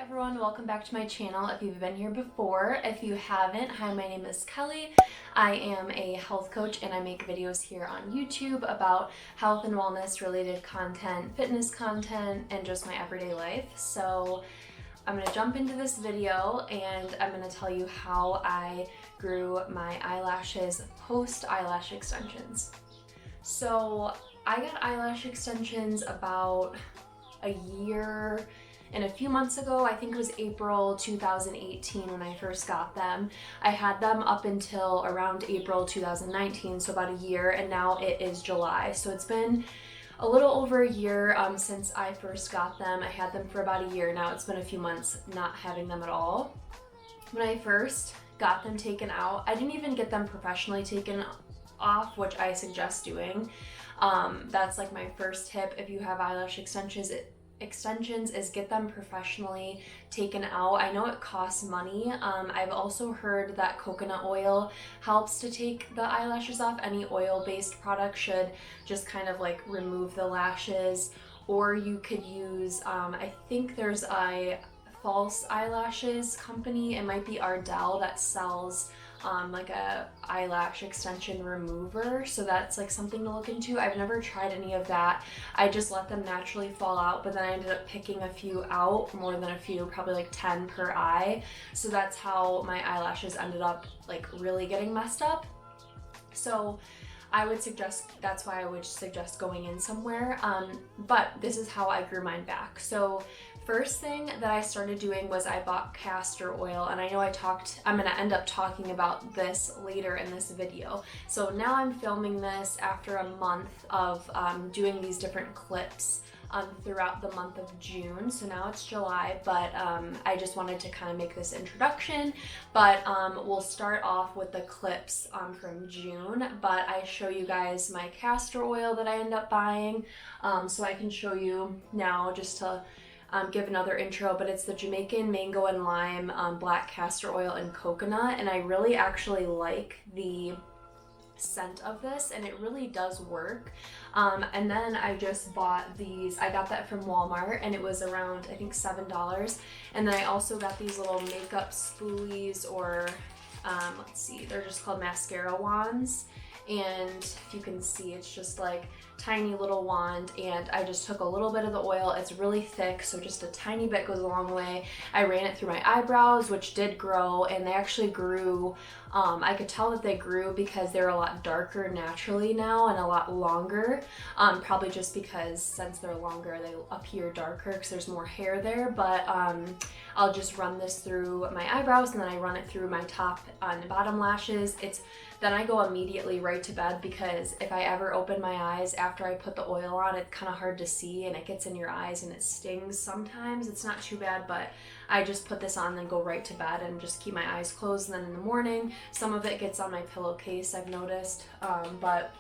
everyone, welcome back to my channel if you've been here before. If you haven't, hi, my name is Kelly. I am a health coach and I make videos here on YouTube about health and wellness related content, fitness content, and just my everyday life. So I'm going to jump into this video and I'm going to tell you how I grew my eyelashes post eyelash extensions. So I got eyelash extensions about a year and a few months ago. I think it was April 2018 when I first got them. I had them up until around April 2019, so about a year, and now it is July. So it's been a little over a year since I first got them. I had them for about a year now. It's been a few months not having them at all. When I first got them taken out, I didn't even get them professionally taken off, which I suggest doing. That's like my first tip if you have eyelash extensions is get them professionally taken out. I know it costs money. I've also heard that coconut oil helps to take the eyelashes off. Any oil-based product should just kind of like remove the lashes, or you could use, I think there's a false eyelashes company, it might be Ardell, that sells like a eyelash extension remover, so that's like something to look into. I've never tried any of that. I just let them naturally fall out, but then I ended up picking a few out, more than a few, probably like 10 per eye. So that's how my eyelashes ended up like really getting messed up. So I would suggest, that's why I would suggest going in somewhere. But this is how I grew mine back. So first thing that I started doing was I bought castor oil, and I know I'm gonna end up talking about this later in this video. So now I'm filming this after a month of doing these different clips throughout the month of June. So now it's July, but I just wanted to kind of make this introduction. But we'll start off with the clips from June, but I show you guys my castor oil that I end up buying. So I can show you now just to give another intro, but it's the Jamaican mango and lime black castor oil and coconut, and I really actually like the scent of this, and it really does work. And then I just bought these. I got that from Walmart, and it was around, I think, $7. And then I also got these little makeup spoolies, or let's see, they're just called mascara wands. And if you can see, it's just like tiny little wand, and I just took a little bit of the oil. It's really thick, so just a tiny bit goes a long way. I ran it through my eyebrows, which did grow, and they actually grew. I could tell that they grew because they're a lot darker naturally now and a lot longer, probably just because since they're longer they appear darker because there's more hair there. But I'll just run this through my eyebrows, and then I run it through my top and bottom lashes. Then I go immediately right to bed, because if I ever open my eyes after I put the oil on, it's kind of hard to see and it gets in your eyes and it stings sometimes. It's not too bad, but I just put this on and then go right to bed and just keep my eyes closed. And then in the morning, some of it gets on my pillowcase, I've noticed. But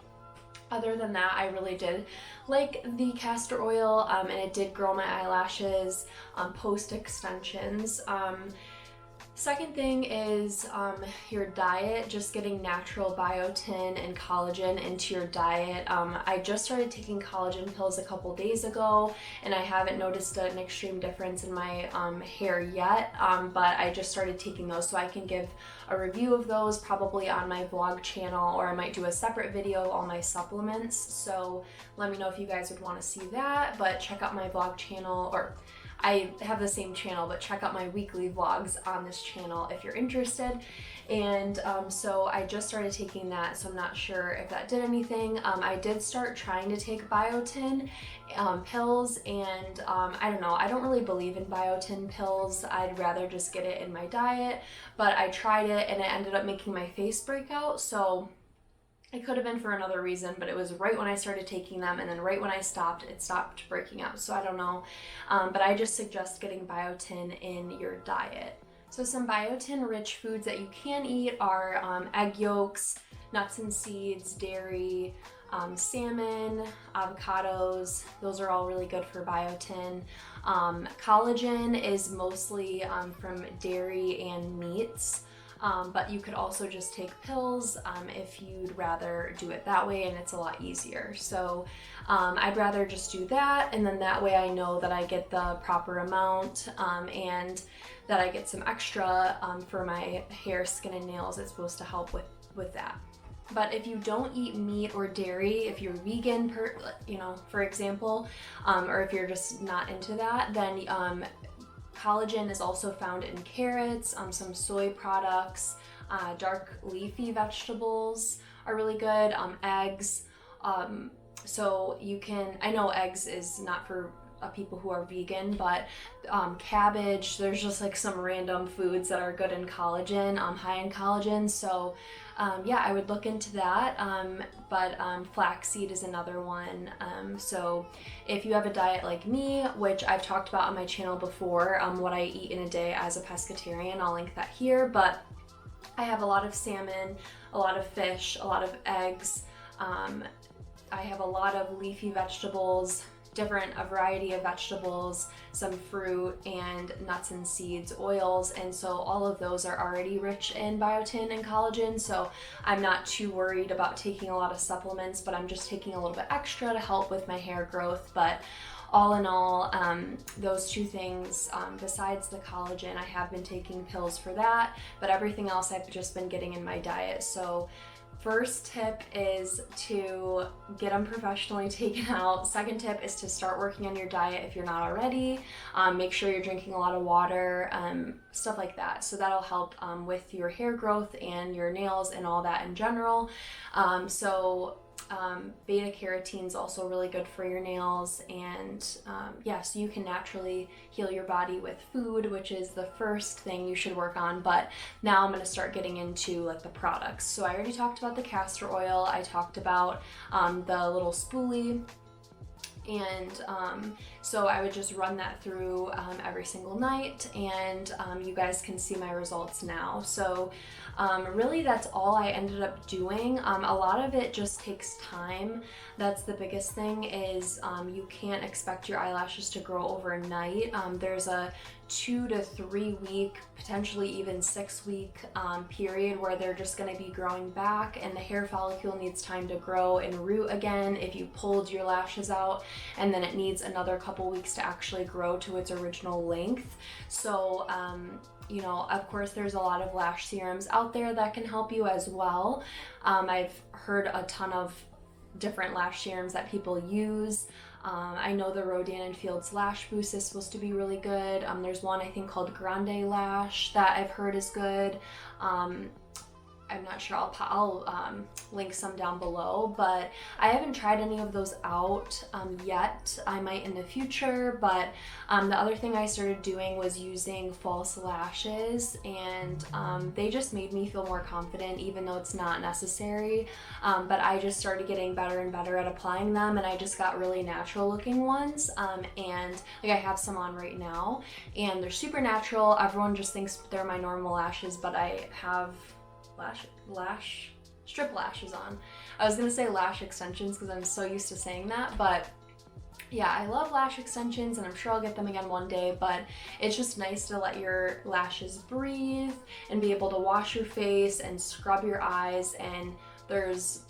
other than that, I really did like the castor oil, and it did grow my eyelashes post extensions. Second thing is your diet, just getting natural biotin and collagen into your diet. I just started taking collagen pills a couple days ago, and I haven't noticed an extreme difference in my hair yet, but I just started taking those, so I can give a review of those probably on my vlog channel, or I might do a separate video of all my supplements. So let me know if you guys would want to see that, but check out my vlog channel, or I have the same channel, but check out my weekly vlogs on this channel if you're interested. And so I just started taking that, so I'm not sure if that did anything. I did start trying to take biotin pills, and I don't know, I don't really believe in biotin pills. I'd rather just get it in my diet, but I tried it and it ended up making my face break out. So it could have been for another reason, but it was right when I started taking them, and then right when I stopped, it stopped breaking out. So I don't know, but I just suggest getting biotin in your diet. So some biotin-rich foods that you can eat are egg yolks, nuts and seeds, dairy, salmon, avocados. Those are all really good for biotin. Collagen is mostly from dairy and meats. but you could also just take pills if you'd rather do it that way, and it's a lot easier. So I'd rather just do that, and then that way I know that I get the proper amount and that I get some extra for my hair, skin, and nails. It's supposed to help with that. But if you don't eat meat or dairy, if you're vegan, for example, or if you're just not into that, then collagen is also found in carrots, some soy products, dark leafy vegetables are really good, eggs. So you can, I know eggs is not for people who are vegan, but cabbage, there's just like some random foods that are good in collagen, high in collagen. So yeah, I would look into that. But flaxseed is another one. So if you have a diet like me, which I've talked about on my channel before, what I eat in a day as a pescatarian, I'll link that here, but I have a lot of salmon, a lot of fish, a lot of eggs. I have a lot of leafy vegetables, a variety of vegetables, some fruit, and nuts and seeds, oils, and so all of those are already rich in biotin and collagen, so I'm not too worried about taking a lot of supplements, but I'm just taking a little bit extra to help with my hair growth. But all in all, those two things, besides the collagen, I have been taking pills for that, but everything else I've just been getting in my diet. So first tip is to get them professionally taken out. Second tip is to start working on your diet if you're not already. Make sure you're drinking a lot of water, stuff like that. So that'll help with your hair growth and your nails and all that in general. Beta carotene is also really good for your nails, and so you can naturally heal your body with food, which is the first thing you should work on. But now I'm going to start getting into like the products. So I already talked about the castor oil, I talked about the little spoolie, and so I would just run that through every single night, and you guys can see my results now. So really that's all I ended up doing. A lot of it just takes time. That's the biggest thing, is you can't expect your eyelashes to grow overnight. There's a 2 to 3 week, potentially even 6 week period where they're just going to be growing back, and the hair follicle needs time to grow and root again if you pulled your lashes out, and then it needs another couple weeks to actually grow to its original length. So of course there's a lot of lash serums out there that can help you as well. I've heard a ton of different lash serums that people use. I know the Rodan & Fields Lash Boost is supposed to be really good. There's one I think called Grande Lash that I've heard is good. I'm not sure, I'll link some down below, but I haven't tried any of those out yet. I might in the future, but the other thing I started doing was using false lashes, and they just made me feel more confident, even though it's not necessary. But I just started getting better and better at applying them, and I just got really natural looking ones, and like I have some on right now, and they're super natural. Everyone just thinks they're my normal lashes, but I have strip lashes on. I was gonna say lash extensions because I'm so used to saying that, but yeah, I love lash extensions, and I'm sure I'll get them again one day, but it's just nice to let your lashes breathe and be able to wash your face and scrub your eyes, and there's,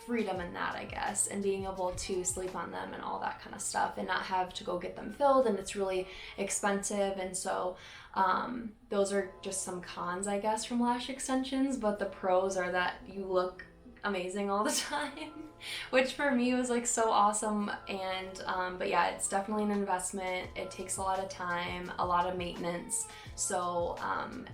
freedom in that, I guess, and being able to sleep on them and all that kind of stuff, and not have to go get them filled, and it's really expensive. And so those are just some cons, I guess, from lash extensions, but the pros are that you look amazing all the time, which for me was like so awesome. And but yeah, it's definitely an investment. It takes a lot of time, a lot of maintenance. So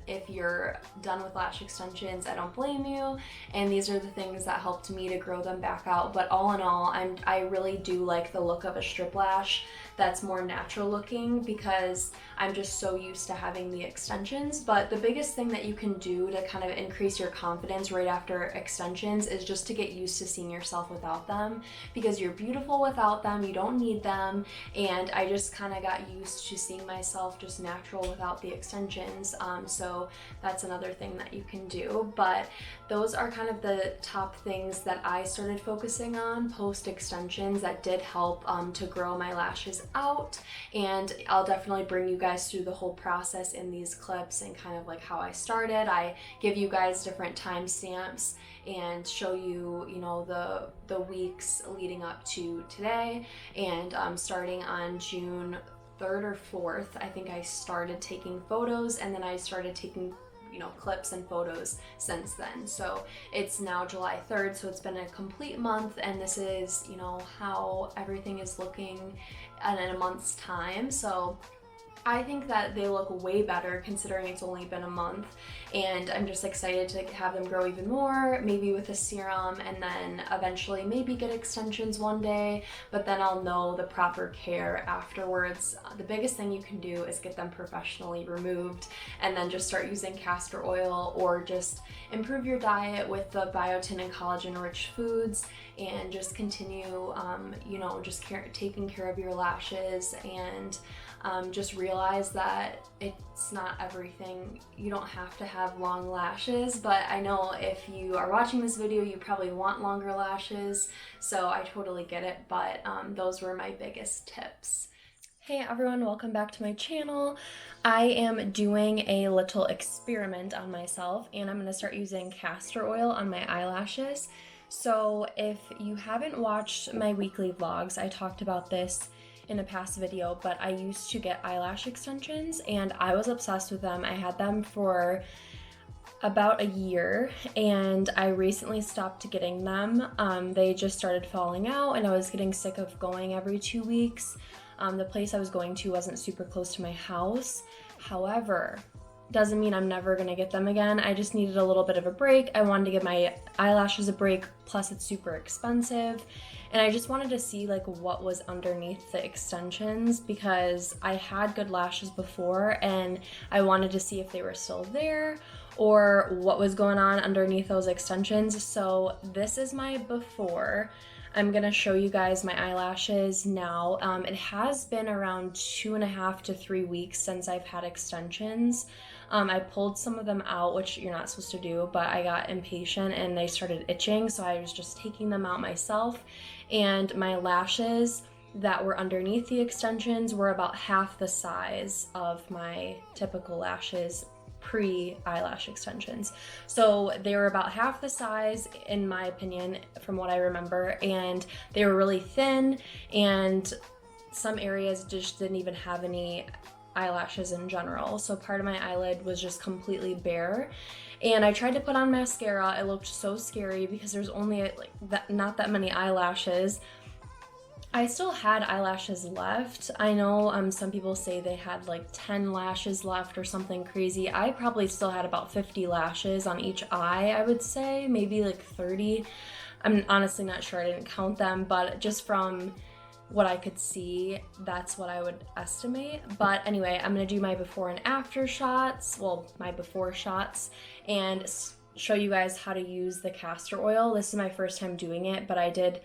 if you're done with lash extensions, I don't blame you, and these are the things that helped me to grow them back out. But all in all, I really do like the look of a strip lash that's more natural looking, because I'm just so used to having the extensions. But the biggest thing that you can do to kind of increase your confidence right after extensions is just to get used to seeing yourself with without them, because you're beautiful without them, you don't need them, and I just kind of got used to seeing myself just natural without the extensions. So that's another thing that you can do. But those are kind of the top things that I started focusing on post extensions that did help to grow my lashes out. And I'll definitely bring you guys through the whole process in these clips and kind of like how I started. I give you guys different timestamps and show you, you know, the weeks leading up to today. And starting on June 3rd or 4th, I think I started taking photos, and then I started taking, you know, clips and photos since then. So it's now July 3rd, so it's been a complete month, and this is, you know, how everything is looking in a month's time. So I think that they look way better considering it's only been a month, and I'm just excited to have them grow even more, maybe with a serum, and then eventually maybe get extensions one day, but then I'll know the proper care afterwards. The biggest thing you can do is get them professionally removed, and then just start using castor oil, or just improve your diet with the biotin and collagen rich foods, and just continue, you know, just taking care of your lashes, and just realize that it's not everything. You don't have to have long lashes, but I know if you are watching this video, you probably want longer lashes, so I totally get it, but those were my biggest tips. Hey everyone, welcome back to my channel. I am doing a little experiment on myself, and I'm going to start using castor oil on my eyelashes. So if you haven't watched my weekly vlogs, I talked about this in a past video, but I used to get eyelash extensions and I was obsessed with them. I had them for about a year, and I recently stopped getting them. They just started falling out, and I was getting sick of going every 2 weeks. The place I was going to wasn't super close to my house. However, doesn't mean I'm never gonna get them again. I just needed a little bit of a break. I wanted to give my eyelashes a break, plus it's super expensive. And I just wanted to see like what was underneath the extensions, because I had good lashes before and I wanted to see if they were still there or what was going on underneath those extensions. So this is my before. I'm gonna show you guys my eyelashes now. It has been around 2.5 to 3 weeks since I've had extensions. I pulled some of them out, which you're not supposed to do, but I got impatient and they started itching, so I was just taking them out myself. And my lashes that were underneath the extensions were about half the size of my typical lashes pre-eyelash extensions. So they were about half the size, in my opinion, from what I remember, and they were really thin, and some areas just didn't even have any eyelashes in general. So part of my eyelid was just completely bare. And I tried to put on mascara. It looked so scary because there's only like not that many eyelashes. I still had eyelashes left. I know some people say they had like 10 lashes left or something crazy. I probably still had about 50 lashes on each eye, I would say, maybe like 30. I'm honestly not sure, I didn't count them, but just from what I could see, that's what I would estimate. But anyway, I'm gonna do my before and after shots, well, my before shots, and show you guys how to use the castor oil. This is my first time doing it, but I did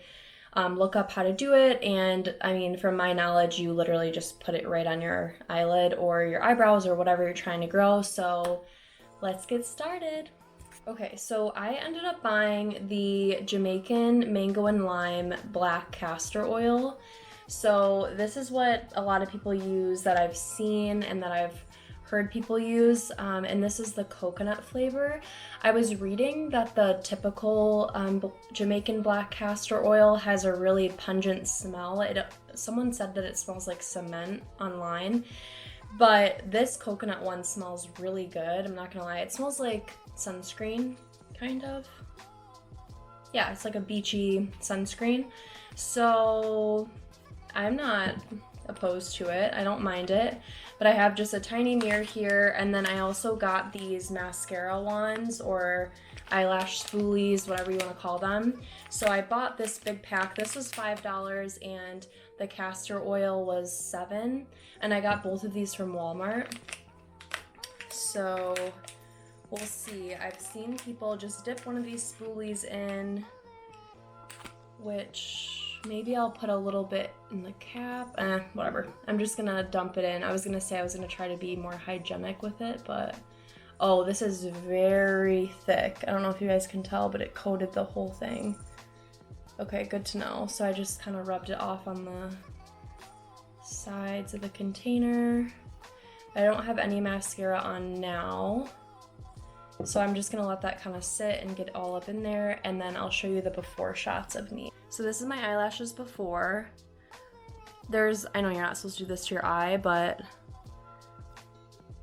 look up how to do it, and I mean, from my knowledge, you literally just put it right on your eyelid or your eyebrows or whatever you're trying to grow. So let's get started. Okay, so I ended up buying the Jamaican Mango and Lime Black Castor Oil. So this is what a lot of people use that I've seen and that I've heard people use, and this is the coconut flavor. I was reading that the typical Jamaican black castor oil has a really pungent smell. Someone said that it smells like cement online, but this coconut one smells really good. I'm not gonna lie, it smells like sunscreen, kind of. Yeah, it's like a beachy sunscreen. So I'm not opposed to it. I don't mind it, but I have just a tiny mirror here, and then I also got these mascara wands or eyelash spoolies, whatever you want to call them. So I bought this big pack. This was $5 and the castor oil was $7, and I got both of these from Walmart. So we'll see. I've seen people just dip one of these spoolies in which maybe I'll put a little bit in the cap. Whatever. I'm just gonna dump it in. I was gonna say I was gonna try to be more hygienic with it, but oh, this is very thick. I don't know if you guys can tell, but it coated the whole thing. Okay, good to know. So I just kind of rubbed it off on the sides of the container. I don't have any mascara on now, so I'm just gonna let that kind of sit and get all up in there, and then I'll show you the before shots of me. So this is my eyelashes before. I know you're not supposed to do this to your eye, but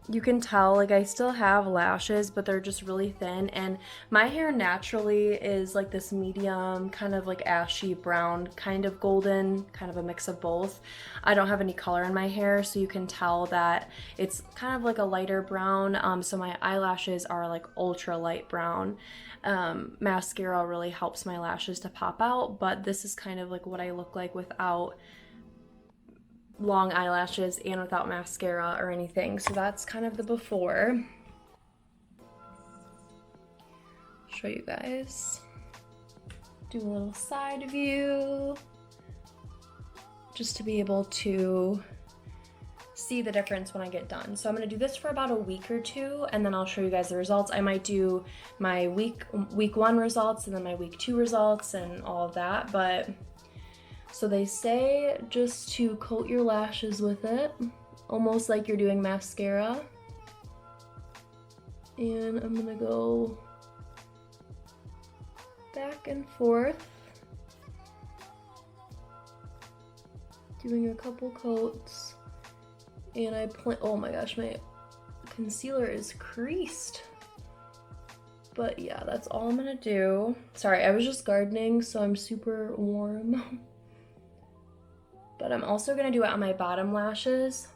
you can tell, like, I still have lashes, but they're just really thin, and my hair naturally is like this medium, kind of like ashy brown, kind of golden, kind of a mix of both. I don't have any color in my hair, so you can tell that it's kind of like a lighter brown, so my eyelashes are like ultra light brown. Mascara really helps my lashes to pop out, but this is kind of like what I look like without long eyelashes and without mascara or anything. So that's kind of the before. Show you guys. Do a little side view just to be able to see the difference when I get done. So I'm gonna do this for about a week or two, and then I'll show you guys the results. I might do my week 1 results and then my week 2 results and all of that, but so they say just to coat your lashes with it, almost like you're doing mascara. And I'm gonna go back and forth, doing a couple coats. And oh my gosh, my concealer is creased. But yeah, that's all I'm gonna do. Sorry, I was just gardening, so I'm super warm. But I'm also gonna do it on my bottom lashes.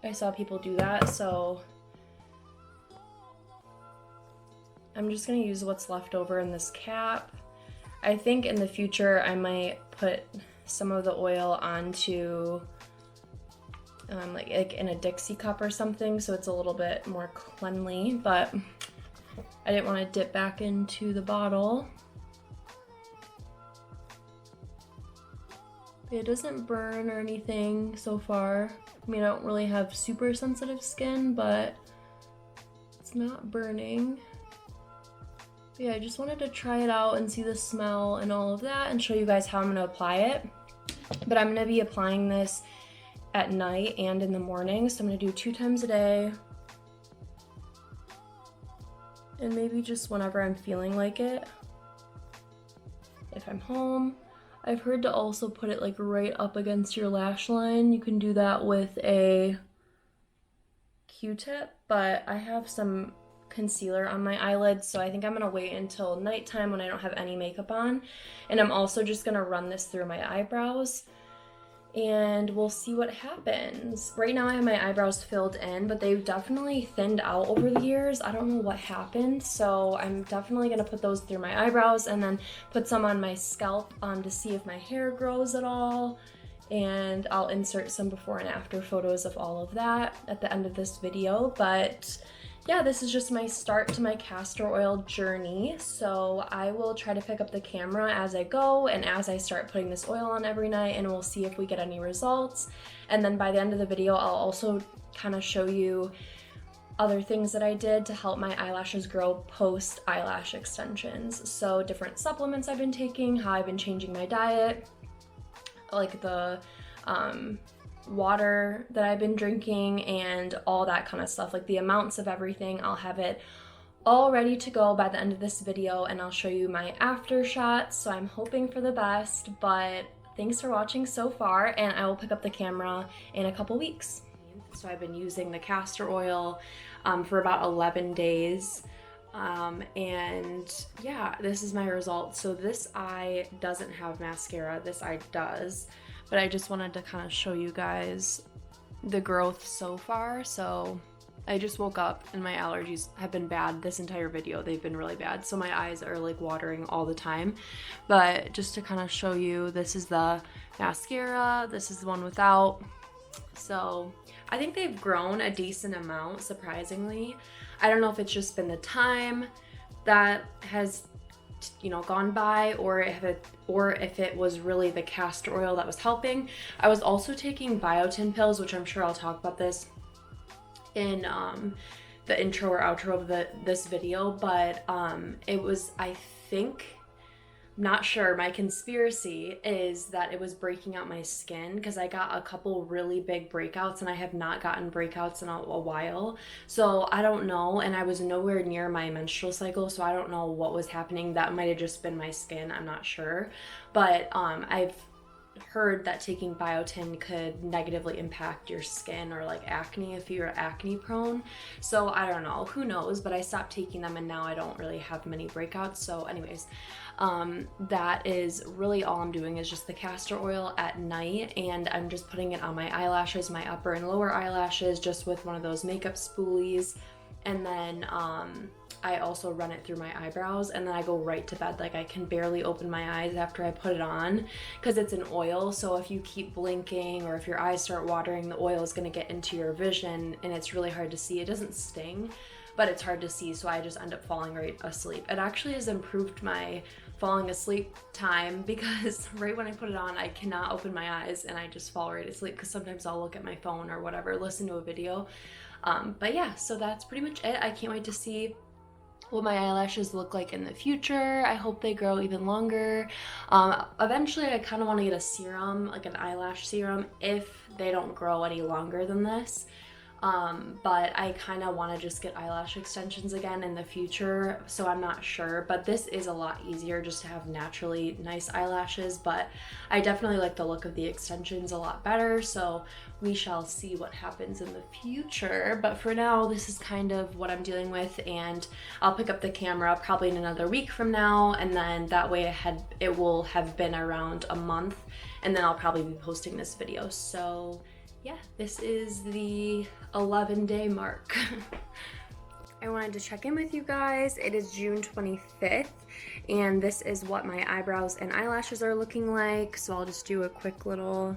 I saw people do that, so I'm just gonna use what's left over in this cap. I think in the future I might put some of the oil onto like in a Dixie cup or something, so it's a little bit more cleanly, but I didn't want to dip back into the bottle. It doesn't burn or anything so far. I mean, I don't really have super sensitive skin, but it's not burning. But yeah, I just wanted to try it out and see the smell and all of that and show you guys how I'm gonna apply it. But I'm gonna be applying this at night and in the morning, so I'm gonna do 2 times a day. And maybe just whenever I'm feeling like it. If I'm home. I've heard to also put it like right up against your lash line. You can do that with a Q-tip, but I have some concealer on my eyelids, so I think I'm gonna wait until nighttime when I don't have any makeup on. And I'm also just gonna run this through my eyebrows, and we'll see what happens. Right now I have my eyebrows filled in, but they've definitely thinned out over the years. I don't know what happened, so I'm definitely gonna put those through my eyebrows and then put some on my scalp to see if my hair grows at all. And I'll insert some before and after photos of all of that at the end of this video. But yeah, this is just my start to my castor oil journey. So I will try to pick up the camera as I go and as I start putting this oil on every night, and we'll see if we get any results. And then by the end of the video, I'll also kind of show you other things that I did to help my eyelashes grow post eyelash extensions. So different supplements I've been taking, how I've been changing my diet, like the water that I've been drinking and all that kind of stuff, like the amounts of everything. I'll have it all ready to go by the end of this video, and I'll show you my after shots. So I'm hoping for the best, but thanks for watching so far, and I will pick up the camera in a couple weeks. So I've been using the castor oil for about 11 days. And yeah, this is my result. So this eye doesn't have mascara, this eye does. But I just wanted to kind of show you guys the growth so far. So I just woke up and my allergies have been bad this entire video. They've been really bad. So my eyes are like watering all the time. But just to kind of show you, this is the mascara. This is the one without. So I think they've grown a decent amount, surprisingly. I don't know if it's just been the time that has, you know, gone by, or if it was really the castor oil that was helping. I was also taking biotin pills, which I'm sure I'll talk about this in the intro or outro of this video, but it was, I think, not sure, my conspiracy is that it was breaking out my skin, because I got a couple really big breakouts and I have not gotten breakouts in a while. So I don't know, and I was nowhere near my menstrual cycle, so I don't know what was happening. That might have just been my skin, I'm not sure. But I've heard that taking biotin could negatively impact your skin, or like acne if you're acne prone. So I don't know, who knows, but I stopped taking them and now I don't really have many breakouts. So anyways, that is really all I'm doing, is just the castor oil at night, and I'm just putting it on my eyelashes, my upper and lower eyelashes, just with one of those makeup spoolies. And then I also run it through my eyebrows, and then I go right to bed. Like, I can barely open my eyes after I put it on, because it's an oil. So if you keep blinking or if your eyes start watering, the oil is going to get into your vision and it's really hard to see. It doesn't sting, but it's hard to see, so I just end up falling right asleep. It actually has improved my falling asleep time, because right when I put it on, I cannot open my eyes and I just fall right asleep, because sometimes I'll look at my phone or whatever, listen to a video. But yeah, so that's pretty much it. I can't wait to see what my eyelashes look like in the future. I hope they grow even longer. Eventually I kind of want to get a serum, like an eyelash serum, if they don't grow any longer than this. But I kind of want to just get eyelash extensions again in the future, so I'm not sure. But this is a lot easier just to have naturally nice eyelashes, but I definitely like the look of the extensions a lot better, so we shall see what happens in the future. But for now, this is kind of what I'm dealing with, and I'll pick up the camera probably in another week from now, and then that way it will have been around a month, and then I'll probably be posting this video. So yeah, this is the 11-day mark. I wanted to check in with you guys. It is June 25th, and this is what my eyebrows and eyelashes are looking like. So I'll just do a quick little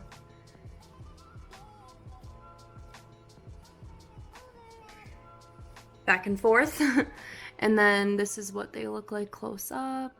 back and forth. And then this is what they look like close up.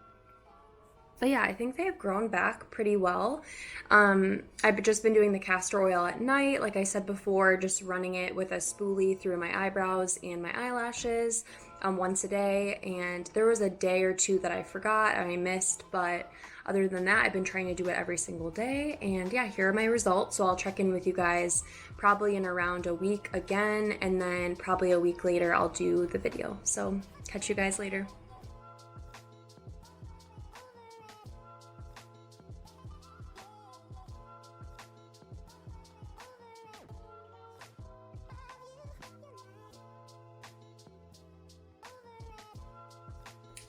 But yeah, I think they have grown back pretty well. I've just been doing the castor oil at night, like I said before, just running it with a spoolie through my eyebrows and my eyelashes once a day. And there was a day or two that I forgot and I missed, but other than that, I've been trying to do it every single day. And yeah, here are my results. So I'll check in with you guys probably in around a week again, and then probably a week later I'll do the video. So catch you guys later.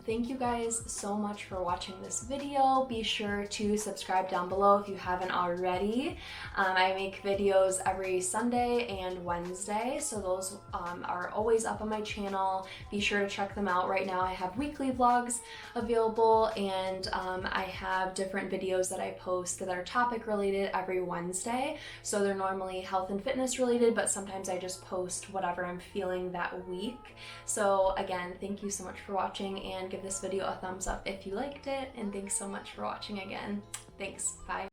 Thank you guys so much for watching this video. Be sure to subscribe down below if you haven't already. I make videos every Sunday and Wednesday, so those are always up on my channel. Be sure to check them out. Right now I have weekly vlogs available, and I have different videos that I post that are topic related every Wednesday. So they're normally health and fitness related, but sometimes I just post whatever I'm feeling that week. So again, thank you so much for watching, and give this video a thumbs up if you liked it, and thanks so much for watching again. Thanks, bye.